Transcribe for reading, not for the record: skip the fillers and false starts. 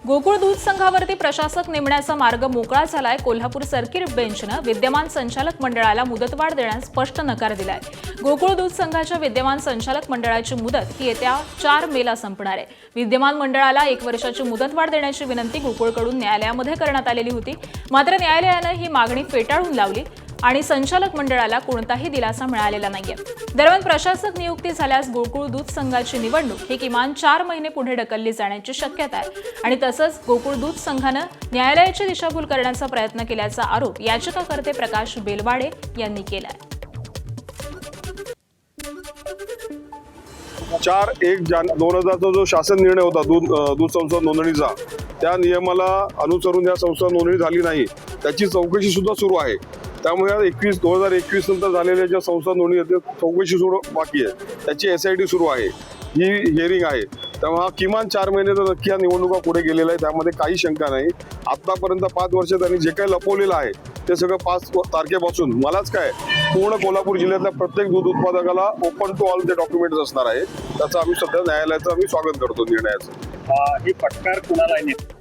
गोकुळ दूध संघावरती प्रशासक नेमण्याचा मार्ग मोकळा झालाय। कोल्हापूर सर्किट बेंचनं विद्यमान संचालक मंडळाला मुदतवाढ देण्यास स्पष्ट नकार दिलाय। गोकुळ दूध संघाच्या विद्यमान संचालक मंडळाची मुदत ही येत्या 4 मेला संपणार आहे। विद्यमान मंडळाला 1 वर्षाची मुदतवाढ देण्याची विनंती गोकुळकडून न्यायालयामध्ये करण्यात आलेली होती, मात्र न्यायालयानं ही मागणी फेटाळून लावली आणि संचालक मंडळाला कोणताही दिलासा मिळालेला नाहीये। दरम्यान प्रशासक नियुक्ती झाल्यास गोकुळ दूध संघाची निवडणूक ही किमान 4 महिने पुढे ढकलली जाण्याची शक्यता आहे आणि तसंच गोकुळ दूध संघानं न्यायालयाची दिशाभूल करण्याचा प्रयत्न केल्याचा आरोप याचिकाकर्ते प्रकाश बेलवाडे यांनी केलाय। 4/1/2000 जो शासन निर्णय होता दूध संस्था नोंदणीचा, त्या नियमाला अनुसरून या संस्था नोंदणी झाली नाही, त्याची चौकशी सुद्धा सुरू आहे। त्यामुळे 2021 नंतर झालेल्या ज्या संस्था नोंदणी आहेत चौकशी सुरू बाकी आहे, त्याची SIT सुरू आहे, ही हिअरिंग आहे। त्यामुळे हा किमान 4 महिने तर नक्की या निवडणुका पुढे गेलेला आहे, त्यामध्ये काही शंका नाही। आतापर्यंत 5 वर्ष त्यांनी जे काही लपवलेलं आहे ते सगळं 5 तारखेपासून मलाच काय पूर्ण कोल्हापूर जिल्ह्यातल्या प्रत्येक दूध उत्पादकाला ओपन टू ऑल ते डॉक्युमेंट्स असणार आहे। त्याचं आम्ही सध्या न्यायालयाचं स्वागत करतो निर्णयाचं। ही फटकार कुणाला आहे?